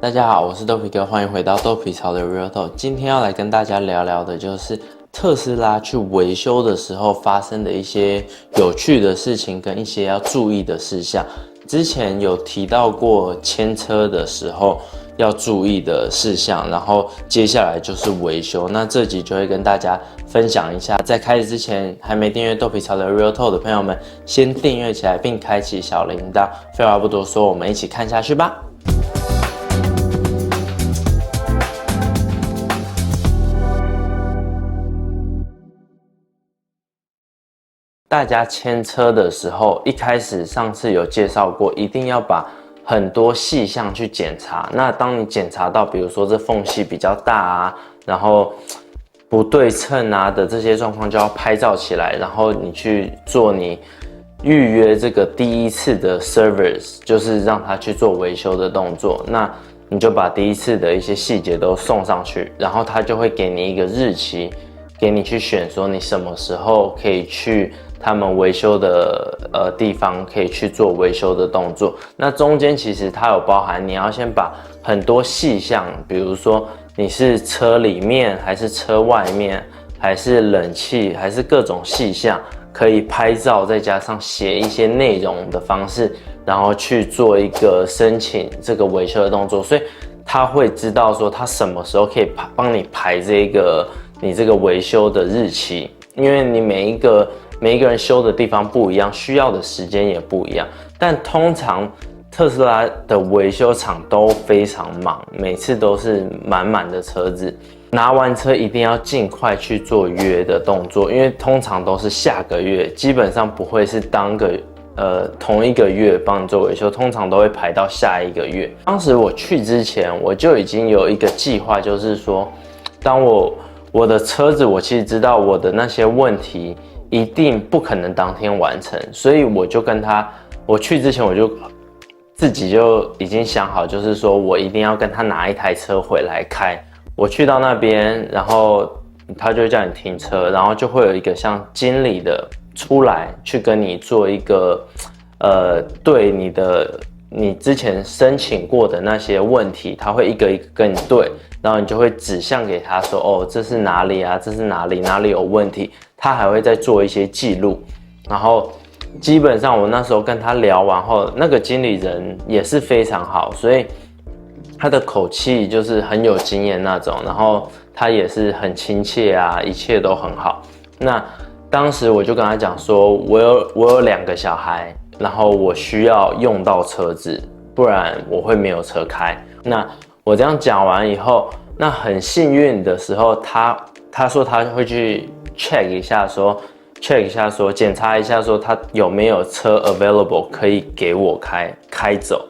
大家好，我是豆皮哥，欢迎回到豆皮潮的 Real Talk。今天要来跟大家聊聊的就是特斯拉去维修的时候发生的一些有趣的事情跟一些要注意的事项。之前有提到过牵车的时候要注意的事项，然后接下来就是维修。那这集就会跟大家分享一下。在开始之前，还没订阅豆皮潮的 Real Talk 的朋友们，先订阅起来并开启小铃铛。废话不多说，我们一起看下去吧。大家牵车的时候，一开始上次有介绍过，一定要把很多细项去检查。那当你检查到，比如说这缝隙比较大啊，然后不对称啊的这些状况，就要拍照起来，然后你去做你预约这个第一次的 service， 就是让他去做维修的动作。那你就把第一次的一些细节都送上去，然后他就会给你一个日期，给你去选说你什么时候可以去他们维修的地方可以去做维修的动作。那中间其实它有包含你要先把很多细项，比如说你是车里面还是车外面，还是冷气，还是各种细项，可以拍照再加上写一些内容的方式，然后去做一个申请这个维修的动作。所以他会知道说他什么时候可以帮你排你这个维修的日期，因为你每一个人修的地方不一样，需要的时间也不一样。但通常特斯拉的维修厂都非常忙，每次都是满满的车子。拿完车一定要尽快去做约的动作，因为通常都是下个月，基本上不会是同一个月帮你做维修，通常都会排到下一个月。当时我去之前，我就已经有一个计划，就是说，当我的车子，我其实知道我的那些问题一定不可能当天完成，所以我就跟我去之前我就自己就已经想好，就是说我一定要跟他拿一台车回来开。我去到那边，然后他就会叫你停车，然后就会有一个像经理的出来去跟你做一个对你之前申请过的那些问题，他会一个一个跟你对，然后你就会指向给他说，哦，这是哪里啊？这是哪里有问题？他还会再做一些记录。然后基本上我那时候跟他聊完后，那个经理人也是非常好，所以他的口气就是很有经验那种，然后他也是很亲切啊，一切都很好。那当时我就跟他讲说，我有2个小孩，然后我需要用到车子，不然我会没有车开。那我这样讲完以后，那很幸运的时候，他说他会去check一下说检查一下说他有没有车 available 可以给我开走。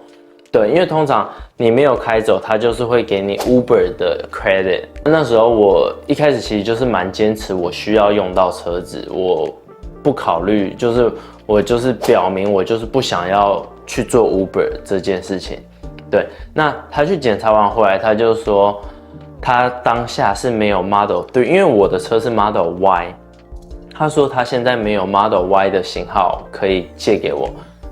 对，因为通常你没有开走，他就是会给你 Uber 的 credit。那时候我一开始其实就是蛮坚持，我需要用到车子，我不考虑，我就是表明我就是不想要去做 Uber 这件事情。对，那他去检查完回来，他就说他当下是没有 Model 3，因为我的车是 Model Y， 他说他现在没有 Model Y 的型号可以借给我，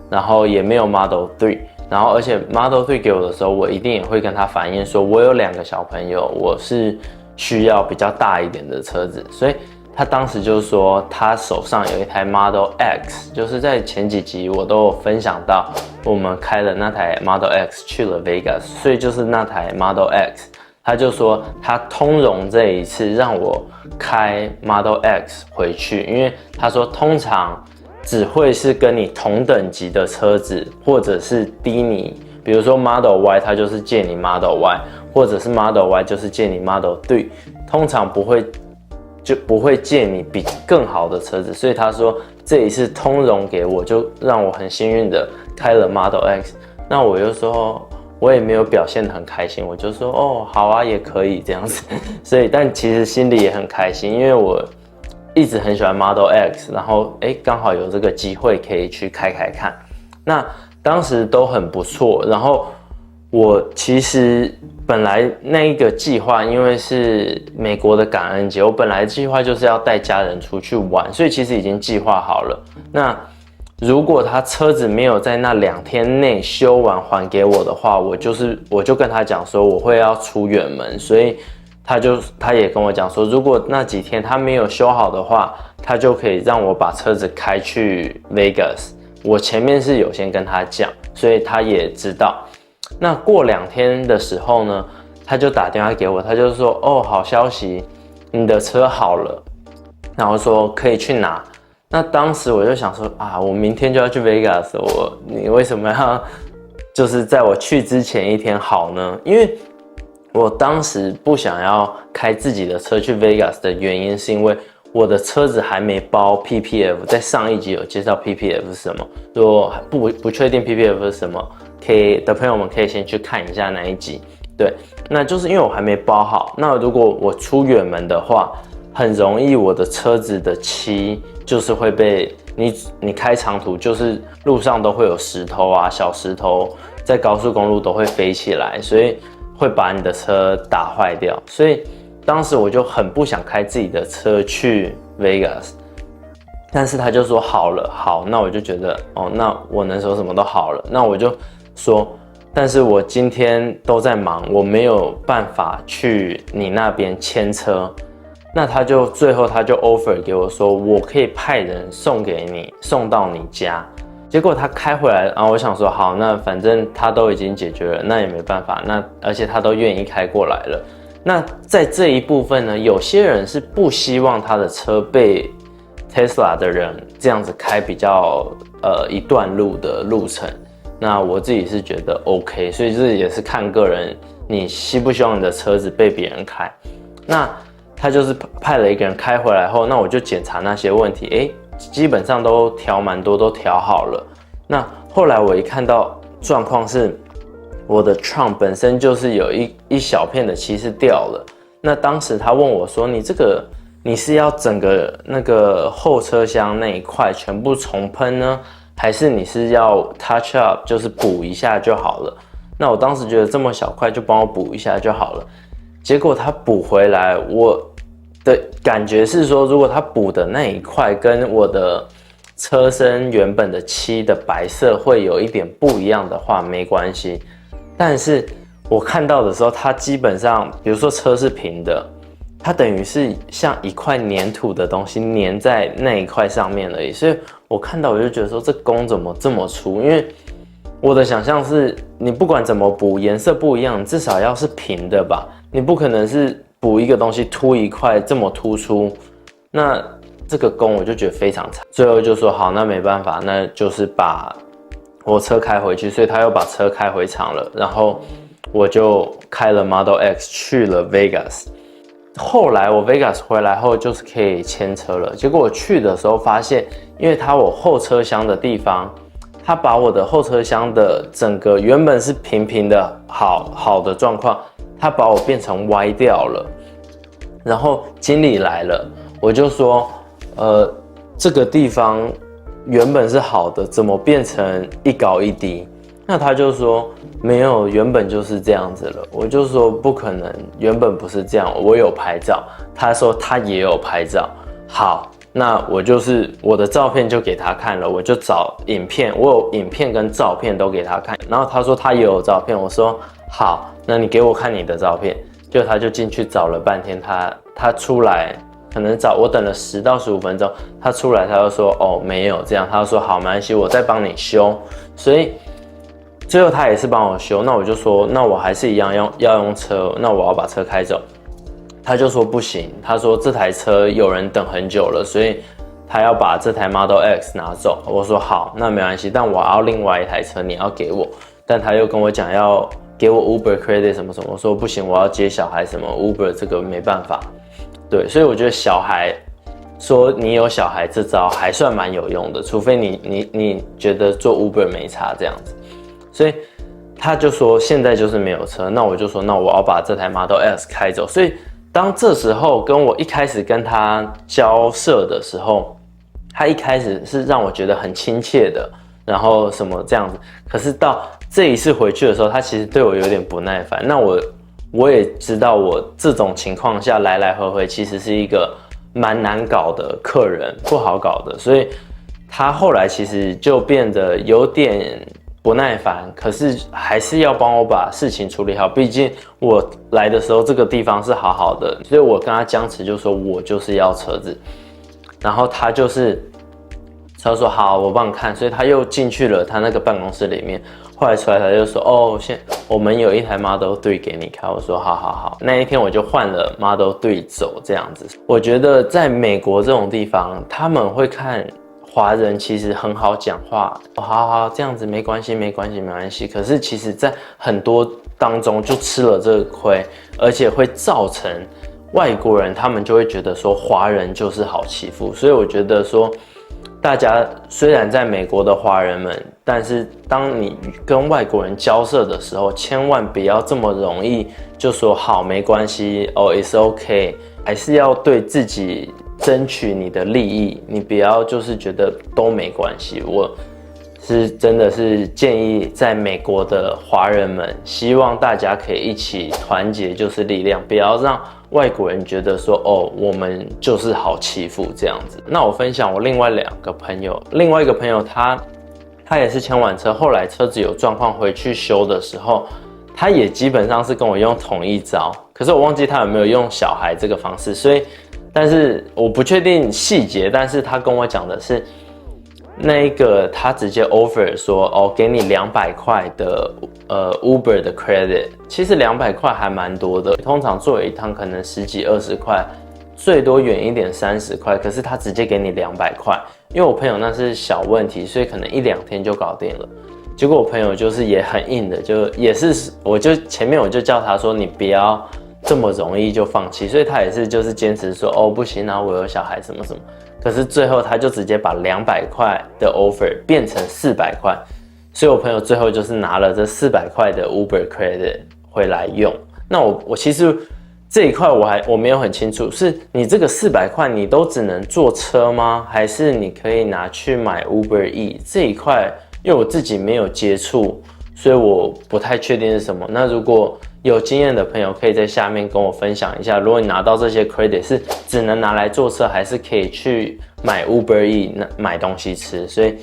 然后也没有 Model 3。然后，而且 Model 3给我的时候，我一定也会跟他反映说，我有2个小朋友，我是需要比较大一点的车子，所以他当时就说他手上有一台 Model X， 就是在前几集我都有分享到，我们开了那台 Model X 去了 Vegas， 所以就是那台 Model X， 他就说他通融这一次让我开 Model X 回去，因为他说通常只会是跟你同等级的车子，或者是低你，比如说 Model Y， 它就是借你 Model Y， 或者是 Model Y 就是借你 Model 3， 通常不会借你比更好的车子，所以他说这一次通融给我，就让我很幸运的开了 Model X。那我就说，我也没有表现得很开心，我就说哦，好啊，也可以这样子。所以，但其实心里也很开心，因为我一直很喜欢 Model X， 然后刚好有这个机会可以去开看。那当时都很不错，然后我其实本来那一个计划，因为是美国的感恩节，我本来计划就是要带家人出去玩，所以其实已经计划好了。那如果他车子没有在那2天内修完还给我的话，我就跟他讲说我会要出远门，所以他也跟我讲说，如果那几天他没有修好的话，他就可以让我把车子开去 Vegas。我前面是有先跟他讲，所以他也知道。那过2天的时候呢，他就打电话给我，他就说哦，好消息，你的车好了，然后说可以去拿。那当时我就想说啊，我明天就要去 Vegas， 你为什么要就是在我去之前1天好呢？因为我当时不想要开自己的车去 Vegas 的原因，是因为我的车子还没包 PPF， 在上一集有介绍 PPF 是什么，如果不确定 PPF 是什么，的朋友们可以先去看一下那一集。对，那就是因为我还没包好，那如果我出远门的话，很容易我的车子的漆就是会被你开长途，就是路上都会有石头啊，小石头在高速公路都会飞起来，所以会把你的车打坏掉。所以当时我就很不想开自己的车去 Vegas， 但是他就说好，那我就觉得哦，那我能说什么都好了，那我就说，但是我今天都在忙，我没有办法去你那边牵车。那最后他就 offer 给我说，我可以派人送给你，送到你家。结果他开回来，然后我想说好，那反正他都已经解决了，那也没办法，而且他都愿意开过来了。那在这一部分呢，有些人是不希望他的车被 Tesla 的人这样子开比较一段路的路程。那我自己是觉得 OK， 所以这也是看个人，你希不希望你的车子被别人开。那他就是派了一个人开回来后，那我就检查那些问题，基本上都调蛮多，都调好了。那后来我一看到状况是，我的 trunk 本身就是有一小片的漆是掉了。那当时他问我说，你是要整个那个后车厢那一块全部重喷呢，还是你是要 touch up， 就是补一下就好了？那我当时觉得这么小块就帮我补一下就好了。结果他补回来，我的感觉是说，如果他补的那一块跟我的车身原本的漆的白色会有一点不一样的话，没关系。但是我看到的时候，它基本上，比如说车是平的，它等于是像一块粘土的东西粘在那一块上面而已。所以我看到我就觉得说，这工怎么这么粗？因为我的想象是，你不管怎么补，颜色不一样，至少要是平的吧？你不可能是补一个东西凸一块这么突出，那这个工我就觉得非常差。最后就说好，那没办法，那就是把我车开回去，所以他又把车开回厂了，然后我就开了 Model X 去了 Vegas。后来我 Vegas 回来后就是可以牵车了，结果我去的时候发现，因为我后车厢的地方，他把我的后车厢的整个原本是平平的好的状况，他把我变成歪掉了。然后经理来了，我就说，这个地方原本是好的，怎么变成一高一低？那他就说没有，原本就是这样子了。我就说不可能，原本不是这样，我有拍照。他说他也有拍照。好，那我的照片就给他看了，我就找影片，我有影片跟照片都给他看。然后他说他也有照片，我说好，那你给我看你的照片。就他就进去找了半天，他出来，可能我等了10到15分钟，他出来他就说哦没有这样，他就说好没关系，我再帮你修。所以最后他也是帮我修，那我就说那我还是一样要用车，那我要把车开走。他就说不行，他说这台车有人等很久了，所以他要把这台 Model X 拿走。我说好，那没关系，但我要另外一台车，你要给我。但他又跟我讲要给我 Uber credit 什么什么，我说不行，我要接小孩什么 Uber 这个没办法。对，所以我觉得小孩说你有小孩这招还算蛮有用的，除非你觉得做 Uber 没差这样子。所以他就说现在就是没有车，那我就说那我要把这台 Model S 开走。所以当这时候跟我一开始跟他交涉的时候，他一开始是让我觉得很亲切的，然后什么这样子。可是到这一次回去的时候，他其实对我有点不耐烦。那我也知道，我这种情况下来来回回，其实是一个蛮难搞的客人，不好搞的。所以他后来其实就变得有点不耐烦，可是还是要帮我把事情处理好。毕竟我来的时候这个地方是好好的，所以我跟他僵持，就说我就是要车子。然后他说好，我帮你看。所以他又进去了他那个办公室里面。后来出来他就说哦，我们有一台 Model 3给你开。我说好。那一天我就换了 Model 3走这样子。我觉得在美国这种地方，他们会看华人其实很好讲话，好这样子没关系。可是其实在很多当中就吃了这个亏，而且会造成外国人他们就会觉得说华人就是好欺负。所以我觉得说，大家虽然在美国的华人们，但是当你跟外国人交涉的时候，千万不要这么容易就说好没关系，it's okay， 还是要对自己争取你的利益，你不要就是觉得都没关系。我是真的是建议在美国的华人们，希望大家可以一起团结就是力量，不要让外国人觉得说哦，我们就是好欺负这样子。那我分享我另外2个朋友，另外一个朋友他也是签完车，后来车子有状况回去修的时候，他也基本上是跟我用同一招，可是我忘记他有没有用小孩这个方式，但是我不确定细节，但是他跟我讲的是那一个他直接 offer 说哦，给你200块的Uber 的 credit。其实200块还蛮多的，通常坐一趟可能10几20块，最多远一点30块，可是他直接给你200块。因为我朋友那是小问题，所以可能1、2天就搞定了。结果我朋友就是也很硬的，我就前面我就叫他说你不要这么容易就放弃，所以他也是就是坚持说哦不行啊，我有小孩什么。可是最后他就直接把200块的 offer 变成400块，所以我朋友最后就是拿了这400块的 Uber credit 回来用。那我其实这一块我没有很清楚，是你这个400块你都只能坐车吗？还是你可以拿去买 Uber E 这一块？因为我自己没有接触，所以我不太确定是什么。那如果有经验的朋友可以在下面跟我分享一下，如果你拿到这些 credit 是只能拿来坐车，还是可以去买 Uber E 买东西吃？所以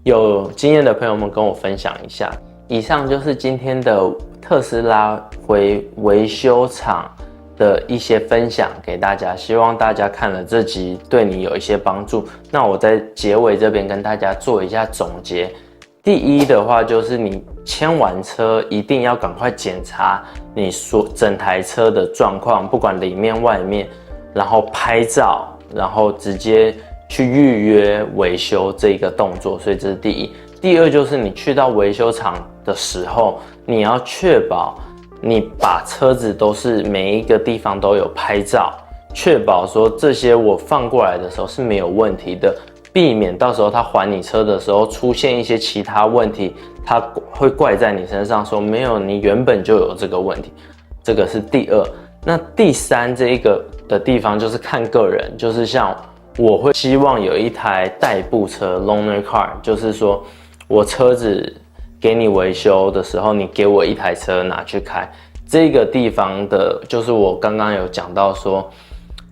有经验的朋友们跟我分享一下。以上就是今天的特斯拉回维修厂的一些分享给大家，希望大家看了这集对你有一些帮助。那我在结尾这边跟大家做一下总结。第一的话就是你签完车一定要赶快检查你整台车的状况，不管里面外面，然后拍照，然后直接去预约维修这个动作。所以这是第一。第二就是你去到维修厂的时候，你要确保你把车子都是每一个地方都有拍照，确保说这些我放过来的时候是没有问题的，避免到时候他还你车的时候出现一些其他问题，他会怪在你身上说没有，你原本就有这个问题。这个是第二。那第三这一个的地方就是看个人，就是像我会希望有一台代步车 loaner car， 就是说我车子给你维修的时候，你给我一台车拿去开。这个地方的就是我刚刚有讲到说，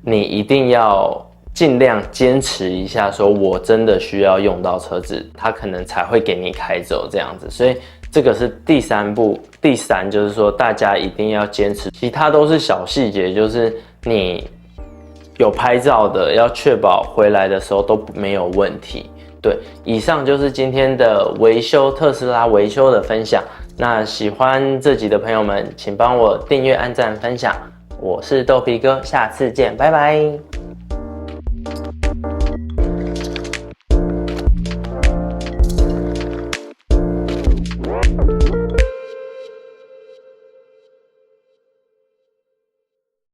你一定要尽量坚持一下，说我真的需要用到车子，他可能才会给你开走这样子。所以这个是第三步。第三就是说大家一定要坚持，其他都是小细节，就是你有拍照的要确保回来的时候都没有问题。对，以上就是今天的特斯拉维修的分享。那喜欢这集的朋友们，请帮我订阅、按赞、分享。我是豆皮哥，下次见，拜拜。